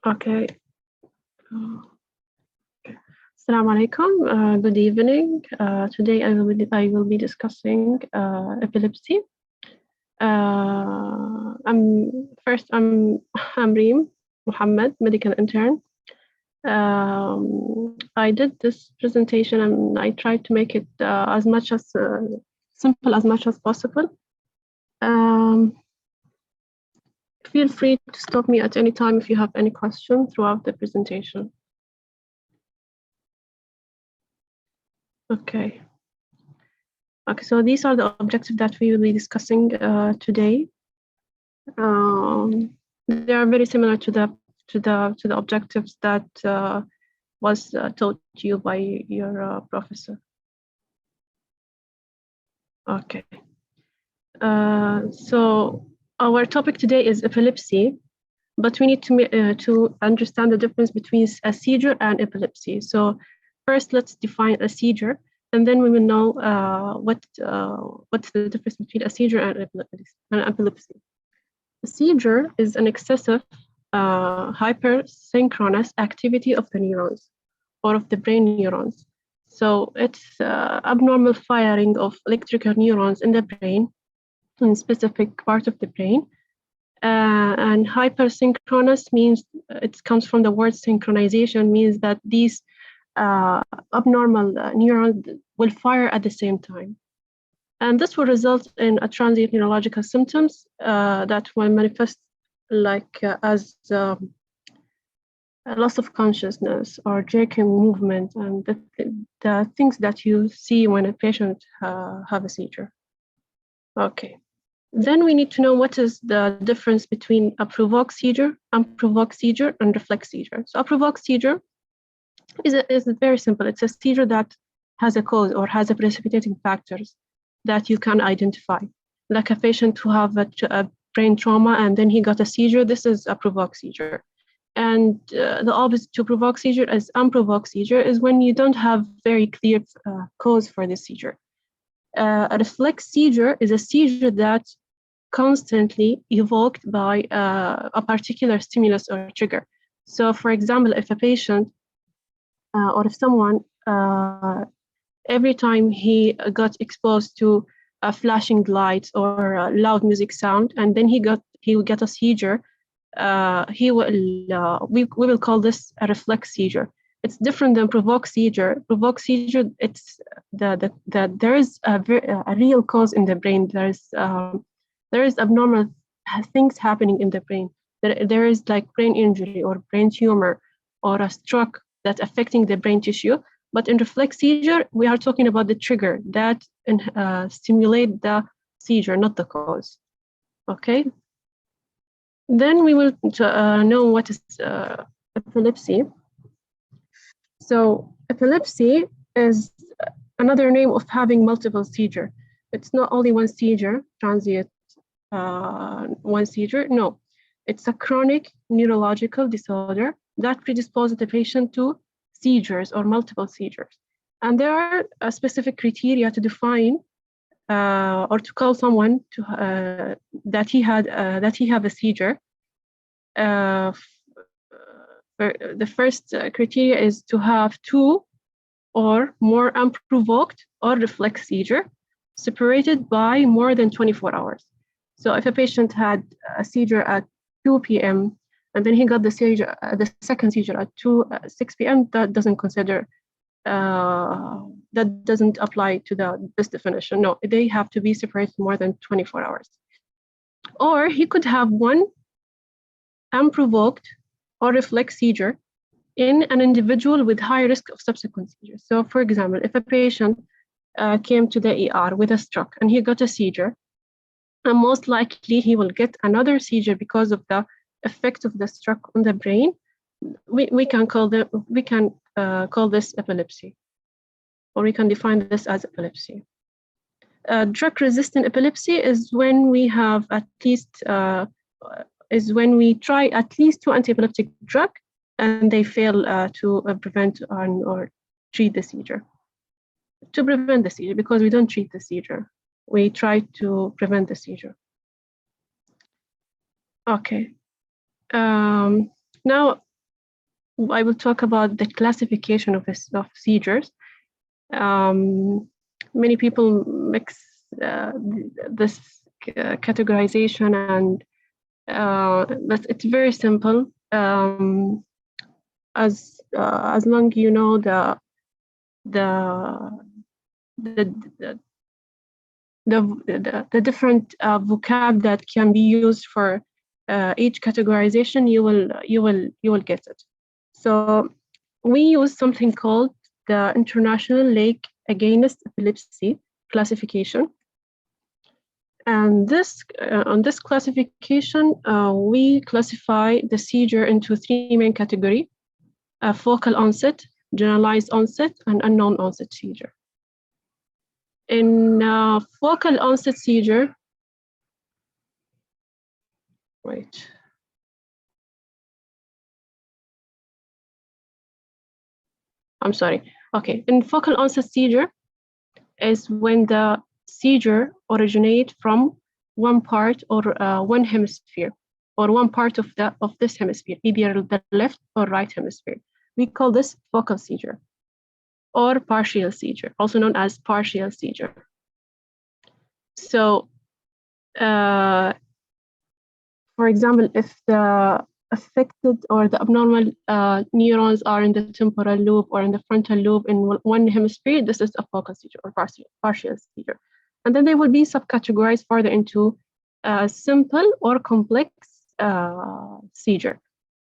Okay. Assalamu alaikum. Good evening. Today I will be discussing epilepsy. I'm Reem Mohamed, medical intern. I did this presentation and I tried to make it as much as simple as much as possible. Feel free to stop me at any time if you have any questions throughout the presentation. Okay, so these are the objectives that we will be discussing today. They are very similar to the objectives that was taught to you by your professor. Okay. So our topic today is epilepsy, but we need to understand the difference between a seizure and epilepsy. So first, let's define a seizure, and then we will know what's the difference between a seizure and epilepsy. A seizure is an excessive hypersynchronous activity of the neurons or of the brain neurons. So it's abnormal firing of electrical neurons in the brain, in specific part of the brain. And hypersynchronous means, it comes from the word synchronization, means that these abnormal neurons will fire at the same time. And this will result in a transient neurological symptoms that will manifest like as a loss of consciousness or jerking movement, and the things that you see when a patient have a seizure. Okay. Then we need to know what is the difference between a provoked seizure, unprovoked seizure, and reflex seizure. So a provoked seizure is very simple. It's a seizure that has a cause or has a precipitating factors that you can identify. Like a patient who have a brain trauma and then he got a seizure, this is a provoked seizure. And the opposite to provoked seizure is unprovoked seizure, is when you don't have very clear cause for the seizure. A reflex seizure is a seizure that's constantly evoked by a particular stimulus or trigger. So for example, if a patient or if someone, every time he got exposed to flashing lights or loud music sound, and then he will get a seizure, we will call this a reflex seizure. It's different than provoked seizure. Provoked seizure, it's there is a real cause in the brain. There is abnormal things happening in the brain. There is like brain injury or brain tumor or a stroke that's affecting the brain tissue. But in reflex seizure, we are talking about the trigger that stimulate the seizure, not the cause. Okay. Then we will know what is epilepsy. So epilepsy is another name of having multiple seizure. It's not only one seizure, transient one seizure. No, it's a chronic neurological disorder that predisposes the patient to seizures or multiple seizures. And there are specific criteria to define or to call someone to that he have a seizure. The first criteria is to have 2 or more unprovoked or reflex seizure separated by more than 24 hours. So if a patient had a seizure at 2 p.m. and then he got the seizure, the second seizure at 6 p.m., that doesn't consider, that doesn't apply to this definition. No, they have to be separated more than 24 hours. Or he could have 1 unprovoked or reflex seizure in an individual with high risk of subsequent seizures. So for example, if a patient came to the ER with a stroke and he got a seizure, and most likely he will get another seizure because of the effect of the stroke on the brain, we can call this epilepsy, or we can define this as epilepsy. Drug-resistant epilepsy is when we have when we try at least 2 anti-epileptic drugs and they fail to prevent or treat the seizure. To prevent the seizure, because we don't treat the seizure, we try to prevent the seizure. Okay. Now, I will talk about the classification of seizures. Many people mix this categorization, and but it's very simple. As long you know the different vocab that can be used for each categorization, you will get it. So we use something called the International League Against Epilepsy classification. And this on this classification, we classify the seizure into three main categories: focal onset, generalized onset, and unknown onset seizure. In focal onset seizure, I'm sorry. Okay, in focal onset seizure is when the seizure originates from one part or one hemisphere, or one part of this hemisphere, either the left or right hemisphere. We call this focal seizure, or partial seizure, also known as partial seizure. So, for example, if the affected or the abnormal neurons are in the temporal lobe or in the frontal lobe in one hemisphere, this is a focal seizure or partial seizure. And then they will be subcategorized further into simple or complex seizure.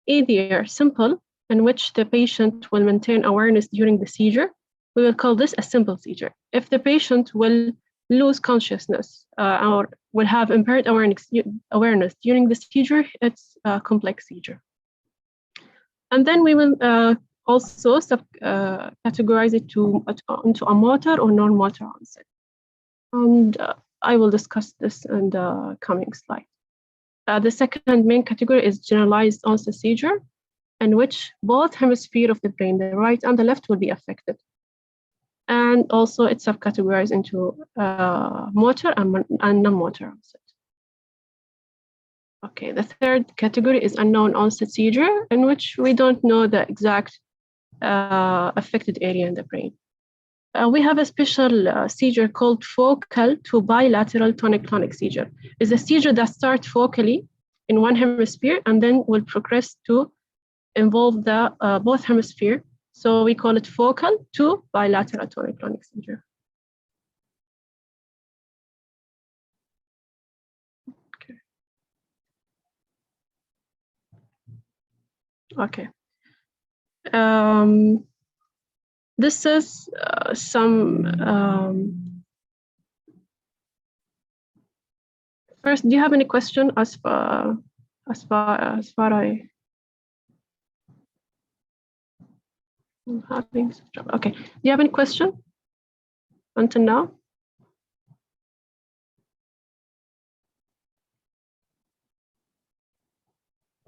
Either simple, in which the patient will maintain awareness during the seizure, we will call this a simple seizure. If the patient will lose consciousness or will have impaired awareness during the seizure, it's a complex seizure. And then we will also categorize it into a motor or non-motor onset. And I will discuss this in the coming slide. The second main category is generalized onset seizure, in which both hemispheres of the brain, the right and the left, will be affected. And also it's subcategorized into motor and non-motor onset. Okay, the third category is unknown onset seizure, in which we don't know the exact affected area in the brain. We have a special seizure called focal to bilateral tonic-clonic seizure. It's a seizure that starts focally in one hemisphere and then will progress to involve the both hemispheres. So we call it focal to bilateral tonic-clonic seizure. Okay. This is some. First, do you have any question as far I having? Okay. Do you have any question until now?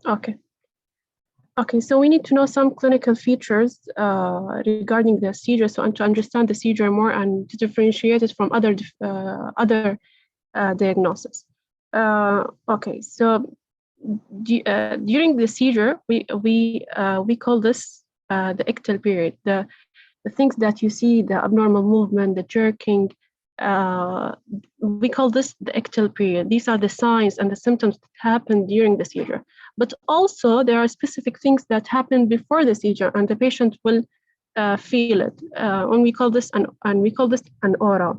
Okay. Okay, so we need to know some clinical features regarding the seizure, so to understand the seizure more and to differentiate it from other diagnoses. Okay, so during the seizure, we call this the ictal period. The things that you see, the abnormal movement, the jerking, we call this the ictal period. These are the signs and the symptoms that happen during the seizure. But also there are specific things that happen before the seizure, and the patient will feel it. And we call this an aura.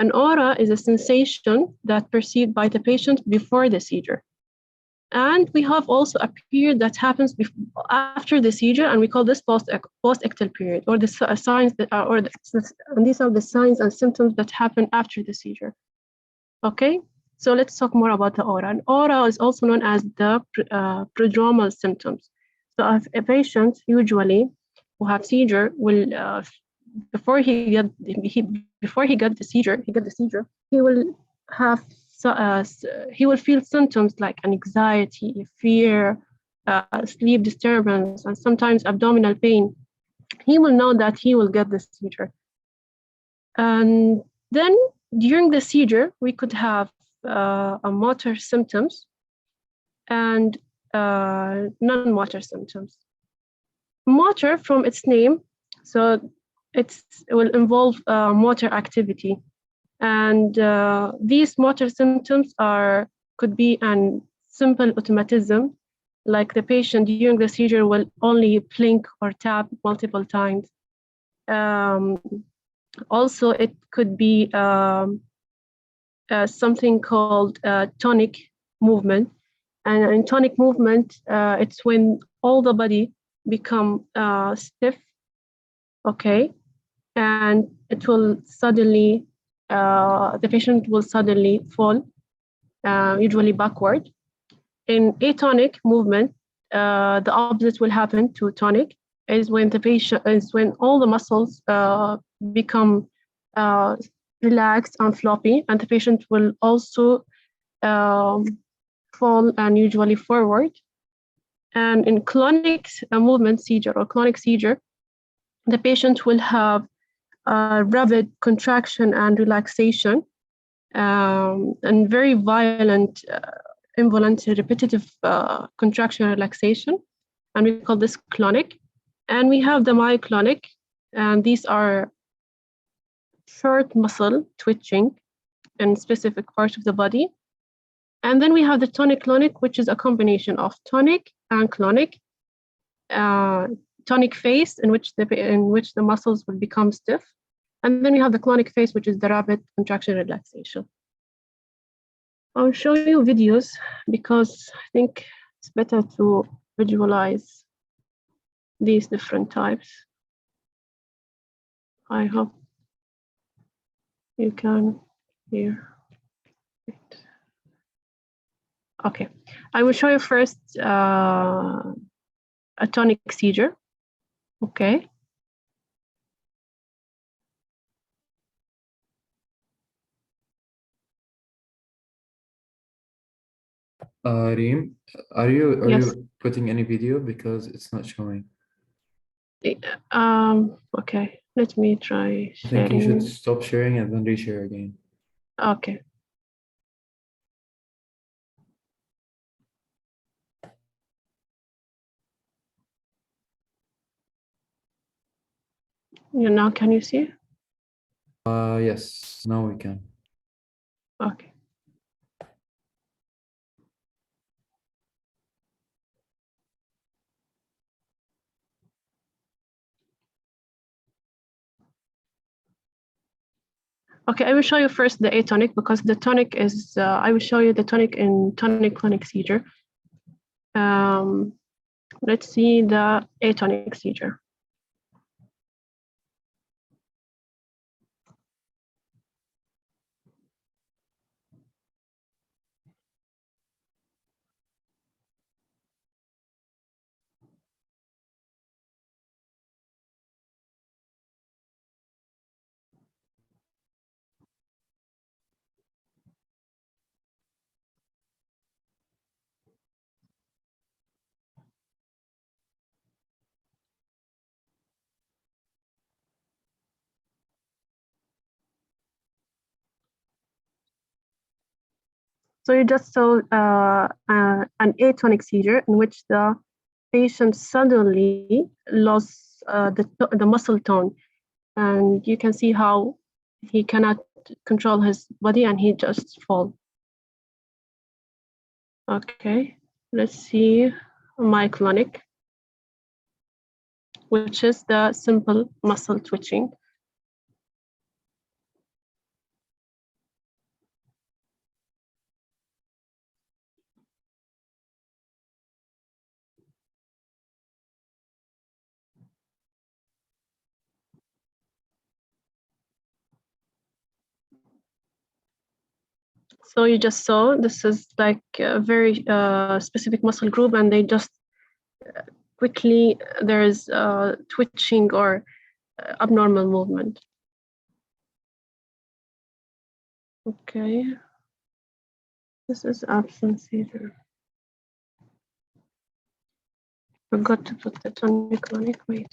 An aura is a sensation that perceived by the patient before the seizure. And we have also a period that happens after the seizure, and we call this post-ictal period, or the signs that are, and these are the signs and symptoms that happen after the seizure. Okay, so let's talk more about the aura. An aura is also known as the prodromal symptoms. So if a patient usually who have seizure will before he got the seizure, he will have. He will feel symptoms like anxiety, fear, sleep disturbance, and sometimes abdominal pain. He will know that he will get the seizure. And then during the seizure, we could have a motor symptoms and non-motor symptoms. Motor from its name, so it will involve motor activity. And these motor symptoms could be an simple automatism, like the patient during the seizure will only blink or tap multiple times. Also, it could be something called tonic movement. And in tonic movement, it's when all the body become stiff, okay? And it will suddenly, the patient will suddenly fall, usually backward. In atonic movement, the opposite will happen to tonic, is when all the muscles become relaxed and floppy, and the patient will also fall and usually forward. And in clonic movement seizure or clonic seizure, the patient will have rapid contraction and relaxation, and very violent, involuntary, repetitive contraction and relaxation. And we call this clonic. And we have the myoclonic, and these are short muscle twitching in specific parts of the body. And then we have the tonic-clonic, which is a combination of tonic and clonic. Tonic phase, in which the muscles will become stiff. And then we have the clonic phase, which is the rapid contraction relaxation. I'll show you videos because I think it's better to visualize these different types. I hope you can hear it. Okay, I will show you first a tonic seizure. Okay. Reem, are you Yes. putting any video because it's not showing? Okay, let me try I think you should sharing. stop sharing and then reshare again. Okay. Now can you see? Yes, now we can. Okay. Okay, I will show you first the atonic because the tonic is, I will show you the tonic in tonic-clonic seizure. Let's see the atonic seizure. So you just saw an atonic seizure in which the patient suddenly lost the muscle tone, and you can see how he cannot control his body and he just falls. Okay, let's see myoclonic, which is the simple muscle twitching. So you just saw this is like a very specific muscle group, and they just quickly there is twitching or abnormal movement. Okay, this is absent seizure. Forgot to put the tonic-clonic. Wait.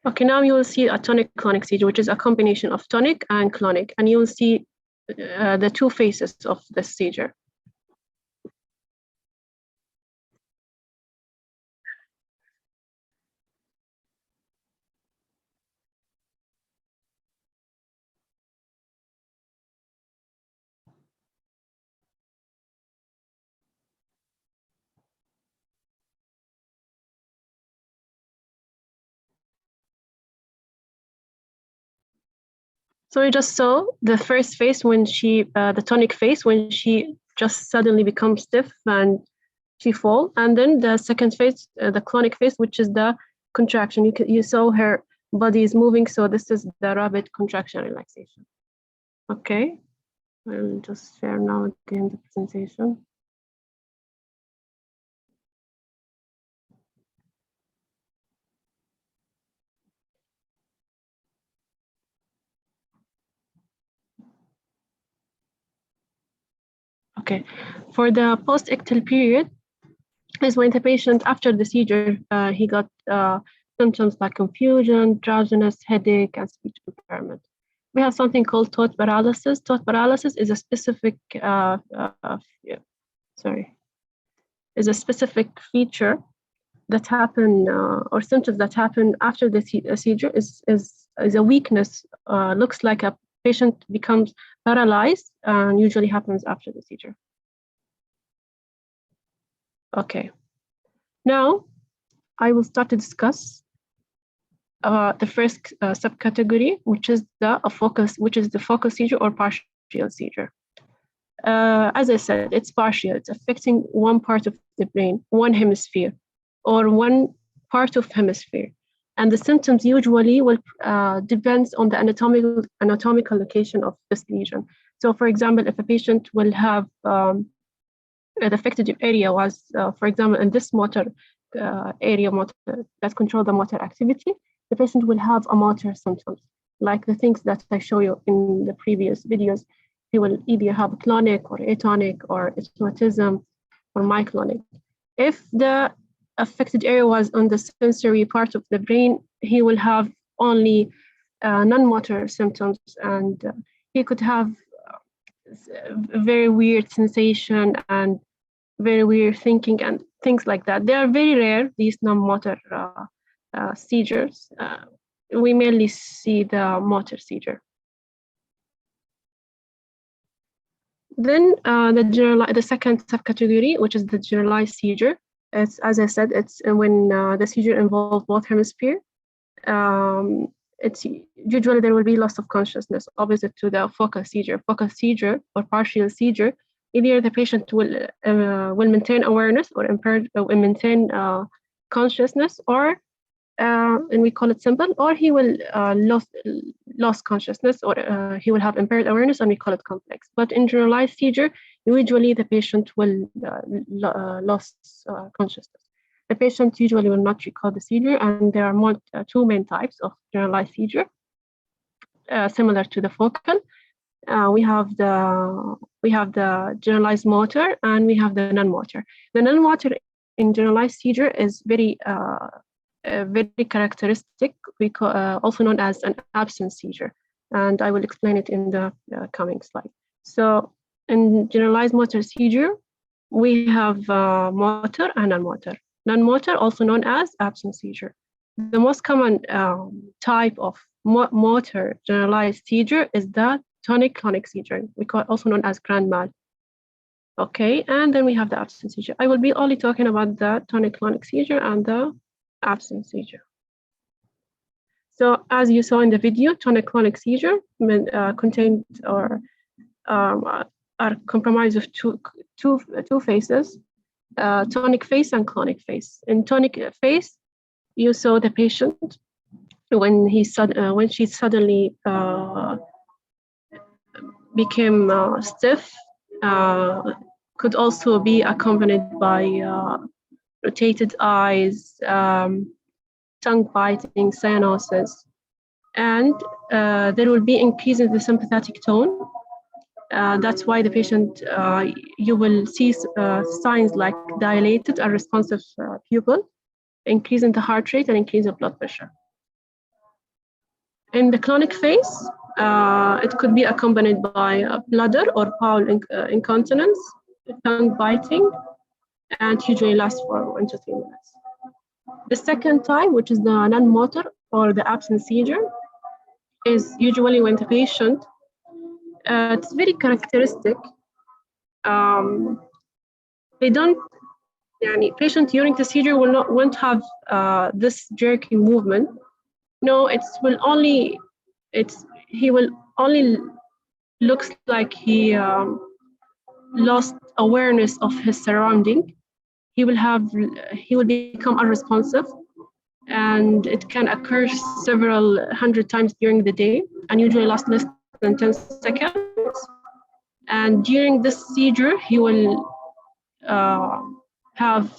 Okay, now you will see a tonic-clonic seizure, which is a combination of tonic and clonic, and you will see the two phases of the seizure. So you just saw the first phase when the tonic phase, when she just suddenly becomes stiff and she fall, and then the second phase, the clonic phase, which is the contraction. You saw her body is moving, so this is the rapid contraction relaxation. Okay, I'll just share now again the presentation. Okay, for the post-ictal period is when the patient, after the seizure, he got symptoms like confusion, drowsiness, headache, and speech impairment. We have something called thought paralysis. Thought paralysis is a specific, is a specific feature that happen or symptoms that happen after the seizure. Is a weakness. Looks like a patient becomes paralyzed, and usually happens after the seizure. Okay, now I will start to discuss the first subcategory, which is the focal seizure or partial seizure. As I said, it's partial. It's affecting one part of the brain, one hemisphere, or one part of hemisphere, and the symptoms usually will depends on the anatomical location of this lesion. So, for example, if a patient will have the affected area was, for example, in this motor area that control the motor activity, the patient will have a motor symptoms, like the things that I show you in the previous videos. He will either have clonic or atonic or automatism or myclonic. If the affected area was on the sensory part of the brain, he will have only non-motor symptoms, and he could have very weird sensation and very weird thinking and things like that. They are very rare, these non-motor seizures. We mainly see the motor seizure. Then the second subcategory, which is the generalized seizure. It's, as I said, it's when the seizure involves both hemisphere. It's usually there will be loss of consciousness, opposite to the focal seizure. Focal seizure or partial seizure, either the patient will maintain awareness or maintain consciousness, or and we call it simple, or he will lost consciousness, or he will have impaired awareness, and we call it complex. But in generalized seizure, usually the patient will lose consciousness. The patient usually will not recall the seizure, and there are two main types of generalized seizure, similar to the focal. We have the generalized motor, and we have the non-motor. The non-motor in generalized seizure is very characteristic, also known as an absence seizure, and I will explain it in the coming slide. So in generalized motor seizure, we have motor and non-motor. Non-motor, also known as absence seizure. The most common type of motor generalized seizure is the tonic-clonic seizure, also known as grand mal. Okay, and then we have the absence seizure. I will be only talking about the tonic-clonic seizure and the absence seizure. So as you saw in the video, tonic-clonic seizure contained or are comprised of two phases, tonic phase and clonic phase. In tonic phase, you saw the patient when she suddenly became stiff, could also be accompanied by rotated eyes, tongue biting, cyanosis, and there will be increase in the sympathetic tone. That's why the patient, you will see signs like dilated and responsive pupil, increase in the heart rate, and increase of blood pressure. In the clonic phase, it could be accompanied by bladder or bowel incontinence, tongue biting, and usually lasts for 1 to 3 minutes. The second type, which is the non-motor or the absent seizure, is usually when the patient, it's very characteristic. They don't, patient during the seizure won't have this jerking movement. No, he will only looks like he lost awareness of his surrounding. He will become unresponsive, and it can occur several hundred times during the day and usually lasts less than 10 seconds. And during this seizure, he will have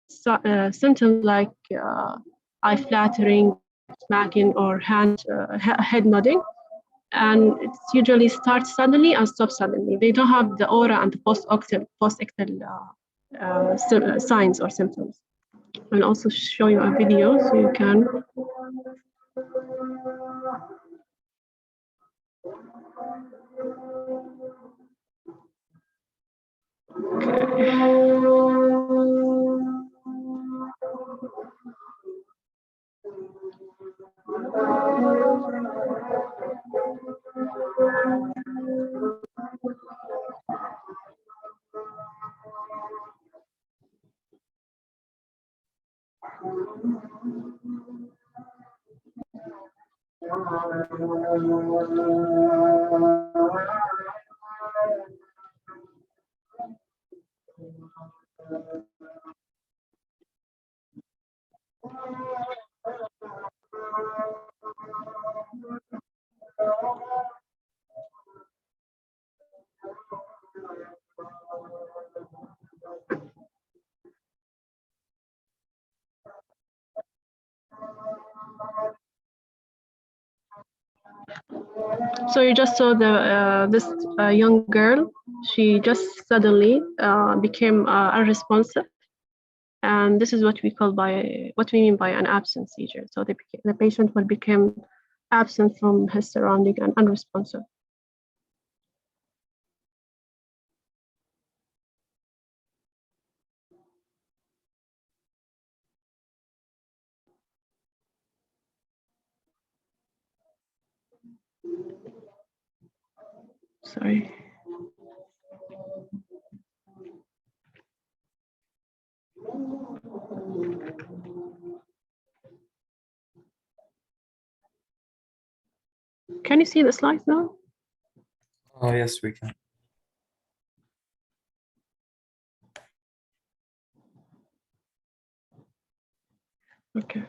symptoms like eye flattering, smacking, or head nodding. And it usually starts suddenly and stops suddenly. They don't have the aura and the post-ictal signs or symptoms. I'll also show you a video so you can. So you just saw this young girl. She just suddenly became unresponsive, and this is what we mean by an absent seizure. So the patient will become absent from his surrounding and unresponsive. Sorry. Can you see the slides now? Oh, yes, we can. Okay.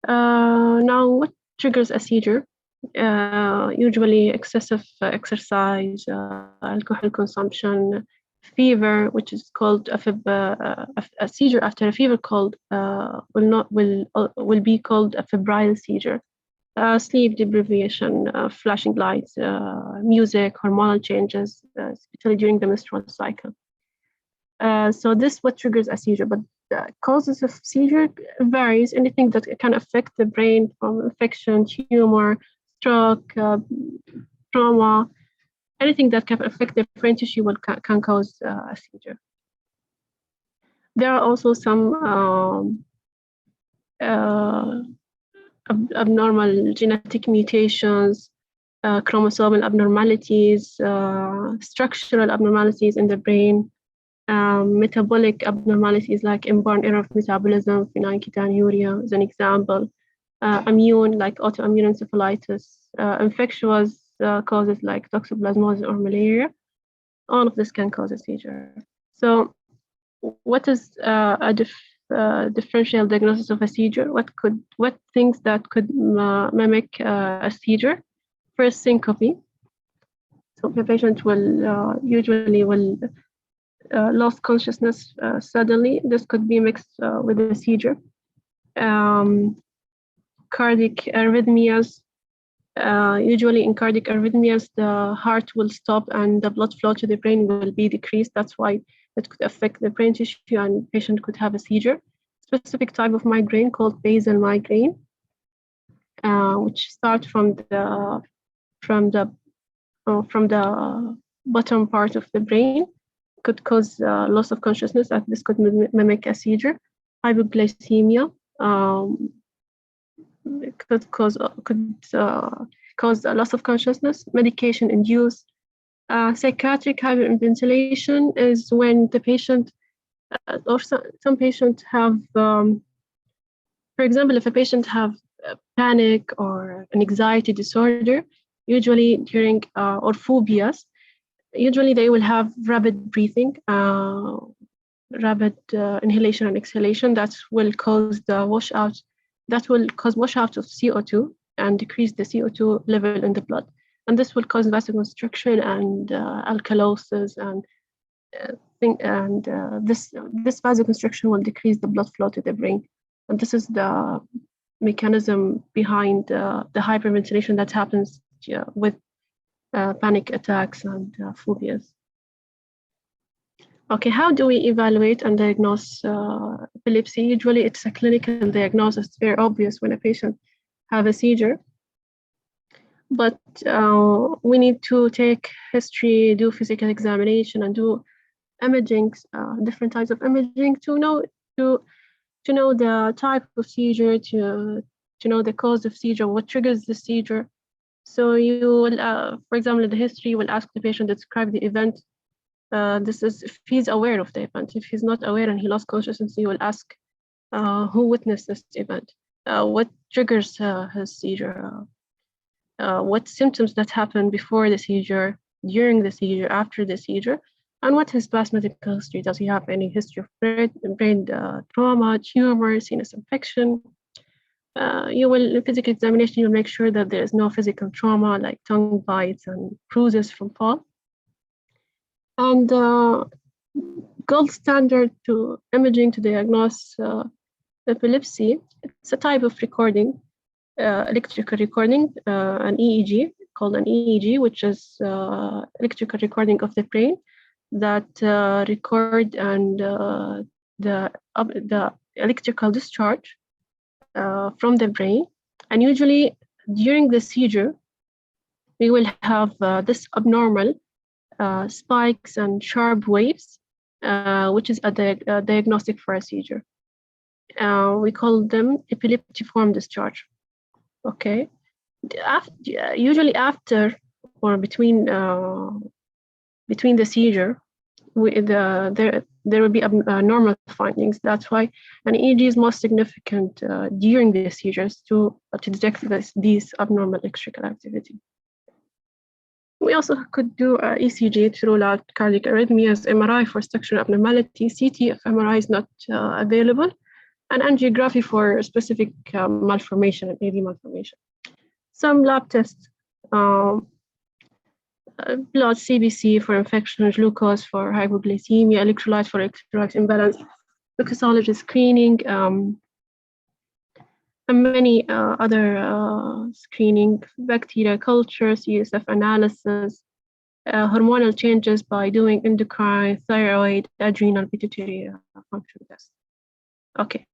Now, what triggers a seizure? Usually excessive exercise, alcohol consumption, fever, which is called a seizure after a fever called will be called a febrile seizure. Sleep deprivation, flashing lights, music, hormonal changes, especially during the menstrual cycle. So this what triggers a seizure, but causes of seizure varies. Anything that can affect the brain, from infection, tumor, stroke, trauma, anything that can affect the brain tissue can cause a seizure. There are also some abnormal genetic mutations, chromosomal abnormalities, structural abnormalities in the brain, metabolic abnormalities like inborn error of metabolism, phenylketonuria is an example, immune like autoimmune encephalitis, infectious causes like toxoplasmosis or malaria. All of this can cause a seizure. So what is a differential diagnosis of a seizure? What things that could mimic a seizure? First, syncope. So the patient will usually lost consciousness suddenly. This could be mixed with a seizure. Cardiac arrhythmias. Usually in cardiac arrhythmias, the heart will stop and the blood flow to the brain will be decreased. That's why it could affect the brain tissue and the patient could have a seizure. Specific type of migraine called basal migraine. which start from the bottom part of the brain, could cause loss of consciousness, and this could mimic a seizure. Hypoglycemia could cause a loss of consciousness. Medication-induced psychiatric hyperventilation is when the patient or some patients have, for example, if a patient have panic or an anxiety disorder, usually during or phobias, usually they will have rapid breathing, rapid inhalation and exhalation that will cause washout of CO2 and decrease the CO2 level in the blood. And this will cause vasoconstriction and alkalosis this vasoconstriction will decrease the blood flow to the brain. And this is the mechanism behind the hyperventilation that happens with panic attacks and phobias. Okay, how do we evaluate and diagnose epilepsy? Usually it's a clinical diagnosis. It's very obvious when a patient have a seizure. But we need to take history, do physical examination, and do imaging, different types of imaging to know the type of seizure, to know the cause of seizure, what triggers the seizure. So you will, for example, in the history, you will ask the patient to describe the event. This is if he's aware of the event. If he's not aware and he lost consciousness, you will ask who witnessed this event, what triggers his seizure, what symptoms that happen before the seizure, during the seizure, after the seizure, and what his past medical history. Does he have any history of brain trauma, tumor, sinus infection? You will, in physical examination, you'll make sure that there is no physical trauma like tongue bites and bruises from fall. And gold standard to imaging to diagnose epilepsy, it's a type of recording, electrical recording, an EEG, called an EEG, which is electrical recording of the brain that record and the electrical discharge from the brain. And usually during the seizure, we will have this abnormal spikes and sharp waves, which is a diagnostic for a seizure. We call them epileptiform discharge. Okay. Usually after or between the seizure, there will be abnormal findings. That's why an EEG is most significant during the seizures to detect these abnormal electrical activity. We also could do ECG to rule out cardiac arrhythmias, MRI for structural abnormality, CT if MRI is not available, and angiography for specific malformation and AV malformation. Some lab tests, blood CBC for infection, glucose for hypoglycemia, electrolyte for electrolyte imbalance, glucosology screening, and many other screening, bacteria culture, CSF analysis, hormonal changes by doing endocrine, thyroid, adrenal, pituitary function tests. Okay,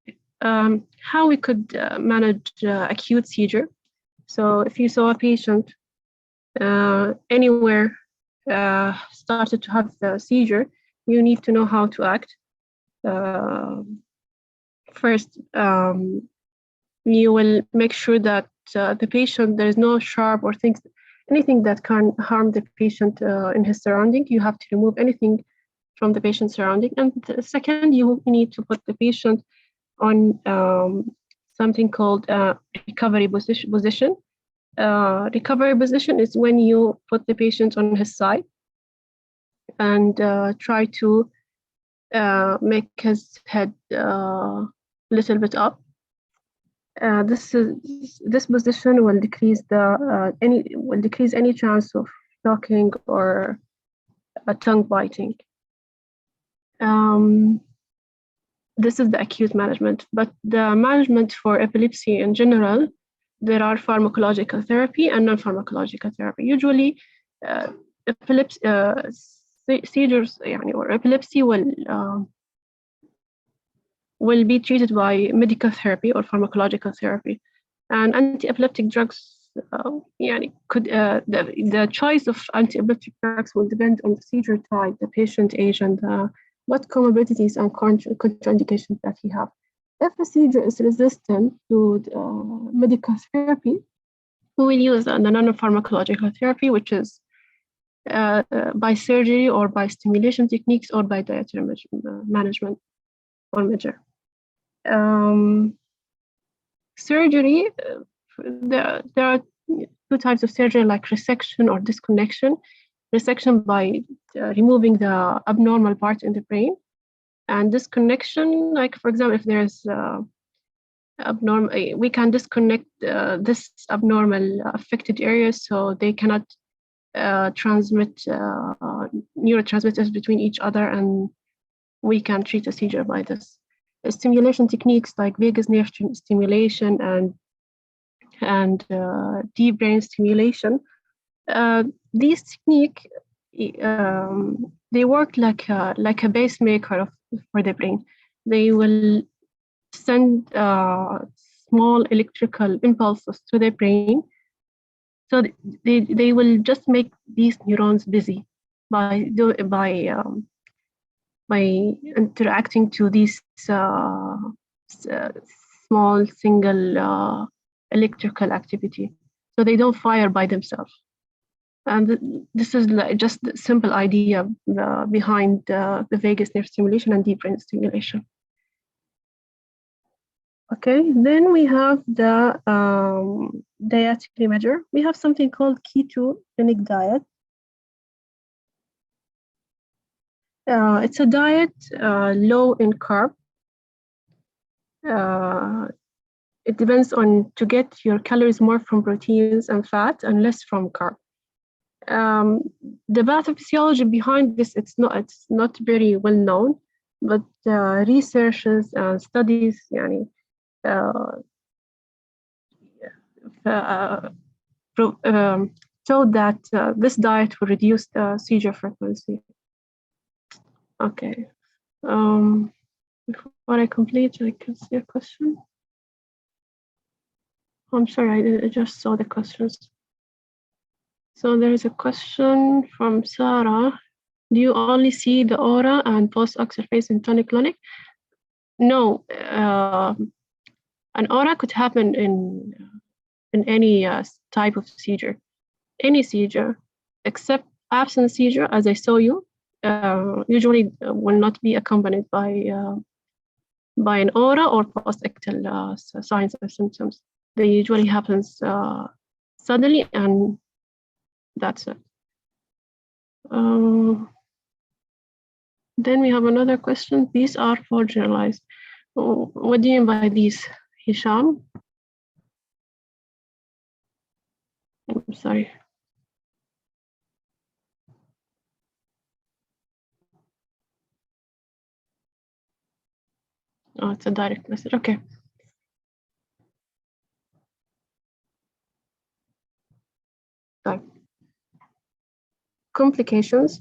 how we could manage acute seizure. So if you saw a patient anywhere started to have the seizure, you need to know how to act. First, you will make sure that the patient, there is no sharp or anything that can harm the patient in his surrounding. You have to remove anything from the patient's surrounding. And second, you need to put the patient on something called recovery position. Recovery position is when you put the patient on his side and try to make his head a little bit up. This position will decrease any chance of shocking or tongue biting. This is the acute management, but the management for epilepsy in general, there are pharmacological therapy and non-pharmacological therapy. Usually, seizures or epilepsy will be treated by medical therapy or pharmacological therapy. And anti-epileptic drugs, the choice of anti-epileptic drugs will depend on the seizure type, the patient age, and what comorbidities and contraindications that he have. If the seizure is resistant to medical therapy, we will use the non-pharmacological therapy, which is by surgery or by stimulation techniques or by dietary management or measure. Surgery, there are two types of surgery, like resection or disconnection. Resection by removing the abnormal part in the brain, and disconnection, like for example, if there's abnormal, we can disconnect this abnormal affected areas so they cannot transmit neurotransmitters between each other, and we can treat a seizure by this. Stimulation techniques like vagus nerve stimulation and deep brain stimulation. These techniques, they work like a pacemaker for the brain. They will send small electrical impulses to the brain, so they will just make these neurons busy by interacting to these small single electrical activity. So they don't fire by themselves. And this is just the simple idea behind the vagus nerve stimulation and deep brain stimulation. Okay, then we have the dietary measure. We have something called ketogenic diet. It's a diet low in carb. It depends on to get your calories more from proteins and fat and less from carb. The pathophysiology behind this, it's not very well known, but researchers and studies showed that this diet will reduce the seizure frequency. Okay. Before I complete, I can see a question. I'm sorry, I just saw the questions. So there is a question from Sarah. Do you only see the aura and post-oxyl phase in tonic-clonic? No, an aura could happen in any type of seizure. Any seizure, except absence seizure, as I saw you, usually will not be accompanied by an aura or post-ictal signs or symptoms. They usually happens suddenly, and that's it. Then we have another question. These are for generalized. What do you mean by these, Hisham? I'm sorry. Oh, it's a direct message. Okay. So, complications.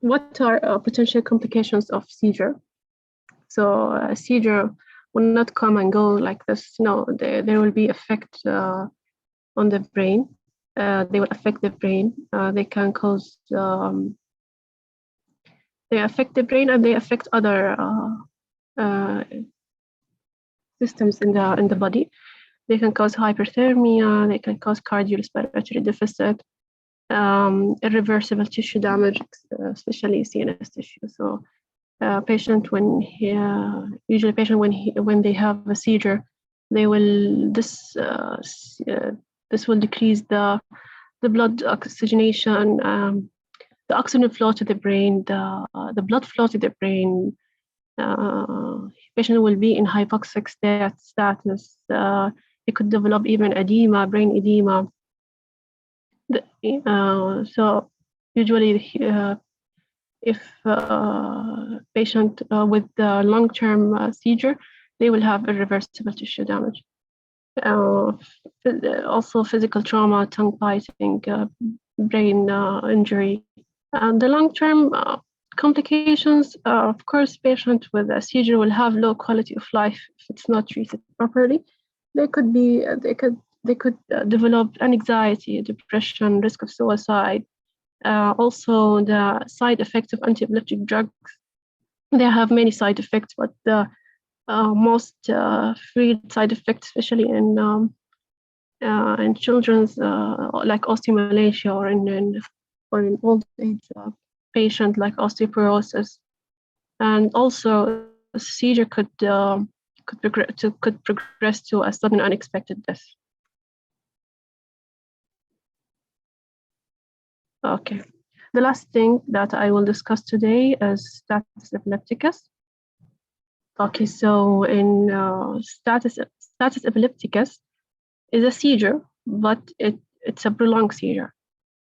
What are potential complications of seizure? So a seizure will not come and go like this. No, there will be effect on the brain. They will affect the brain. They can cause. They affect the brain and they affect other systems in the body. They can cause hyperthermia. They can cause cardiorespiratory deficit, irreversible tissue damage, especially CNS tissue. So, patient when they have a seizure, they will this will decrease the blood oxygenation, the oxygen flow to the brain, the blood flow to the brain. Patient will be in hypoxic status. It could develop even edema, brain edema. So usually, if patient with long-term seizure, they will have irreversible tissue damage. Also physical trauma, tongue biting, brain injury. And the long-term complications, of course, patient with a seizure will have low quality of life if it's not treated properly. They could develop anxiety, depression, risk of suicide. Also, the side effects of anti-epileptic drugs. They have many side effects, but the most frequent side effects, especially in children's, like osteomalacia, or in old age patient like osteoporosis, and also seizure could progress to a sudden unexpected death. Okay, the last thing that I will discuss today is status epilepticus. Okay, so in status epilepticus is a seizure, but it's a prolonged seizure.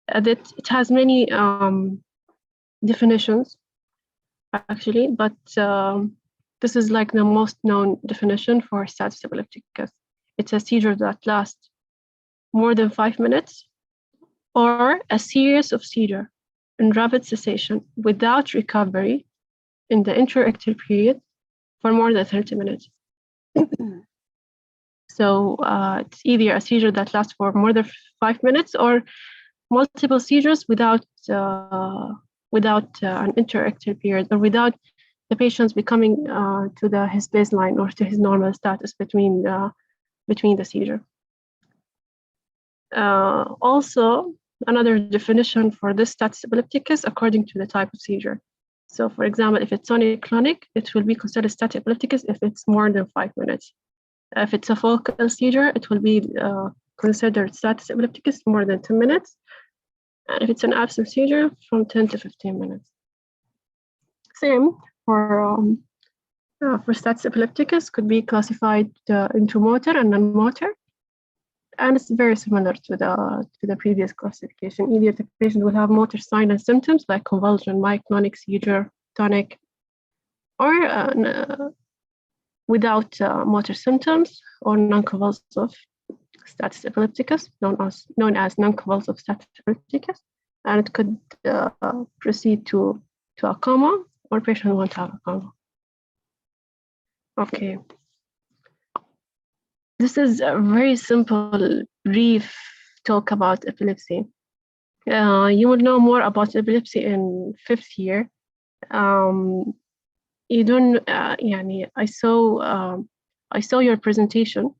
It has many definitions, actually, but this is like the most known definition for status epilepticus. It's a seizure that lasts more than 5 minutes, or a series of seizure in rapid cessation without recovery in the interictal period for more than 30 minutes. So it's either a seizure that lasts for more than 5 minutes, or multiple seizures without an interictal period, or without the patients becoming to his baseline or to his normal status between the seizure. Also, another definition for this status epilepticus according to the type of seizure. So, for example, if it's tonic-clonic, it will be considered status epilepticus if it's more than 5 minutes. If it's a focal seizure, it will be considered status epilepticus more than 10 minutes. And if it's an absent seizure, from 10 to 15 minutes. Same for status epilepticus, could be classified into motor and non-motor. And it's very similar to the previous classification. Either the patient will have motor signs and symptoms like convulsion, myoclonic seizure, tonic, or without motor symptoms, or non-convulsive status epilepticus, known as non-convulsive status epilepticus, and it could proceed to a coma, or patient won't have a coma. Okay. This is a very simple, brief talk about epilepsy. You will know more about epilepsy in 5th year. You don't, I saw your presentation.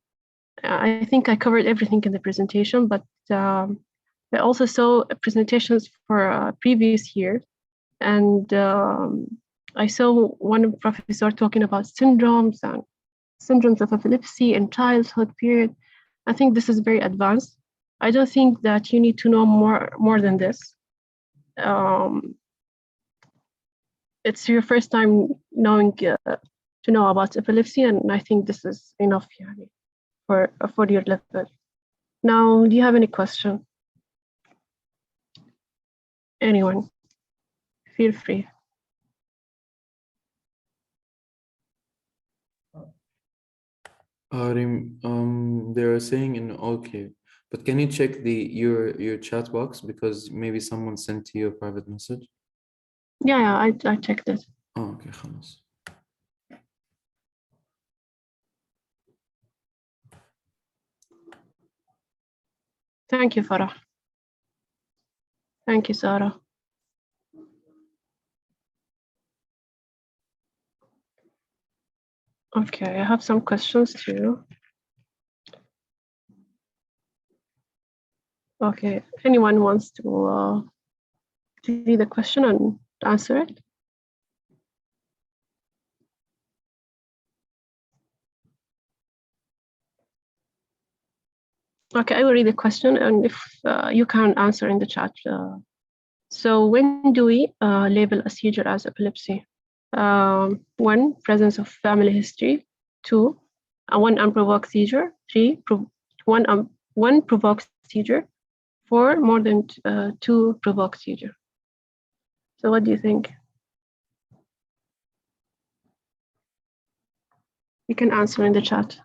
I think I covered everything in the presentation, but I also saw presentations for previous year, and I saw one professor talking about syndromes of epilepsy in childhood period. I think this is very advanced. I don't think that you need to know more than this. It's your first time to know about epilepsy, and I think this is enough for your level. Now, do you have any question? Anyone? Feel free. Reem, they are saying okay, but can you check your chat box, because maybe someone sent you a private message? Yeah, I checked it. Oh, okay, خلاص. Thank you, Farah. Thank you, Sarah. Okay, I have some questions too. Okay, anyone wants to read the question and answer it? Okay, I will read the question, and if you can answer in the chat. So when do we label a seizure as epilepsy? 1, presence of family history. 2, one unprovoked seizure. 3, one provoked seizure. 4, more than 2 provoked seizure. So what do you think? You can answer in the chat.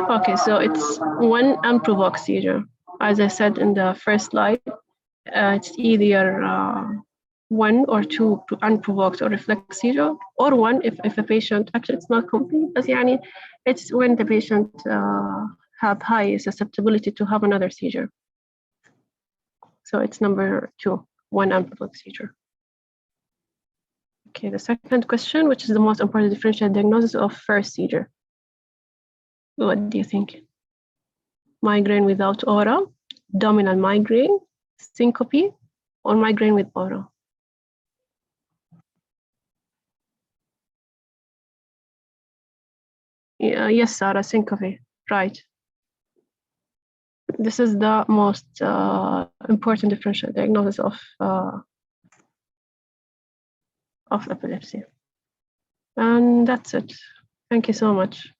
Okay, so it's one unprovoked seizure. As I said in the first slide, it's either one or two unprovoked or reflex seizure, or one if a patient, actually it's not complete, but يعني it's when the patient have high susceptibility to have another seizure. So it's number 2, one unprovoked seizure. Okay, the second question, which is the most important differential diagnosis of first seizure? What do you think? Migraine without aura, dominant migraine, syncope, or migraine with aura? Yes, Sarah, syncope, right. This is the most important differential diagnosis of epilepsy. And that's it. Thank you so much.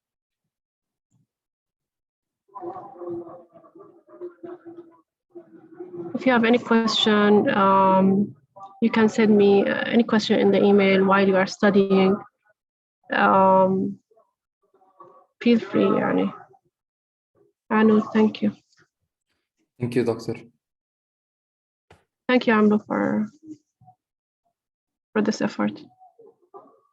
If you have any question, you can send me any question in the email while you are studying. Feel free, يعني. Anu, thank you. Thank you, doctor. Thank you, Amber, for this effort.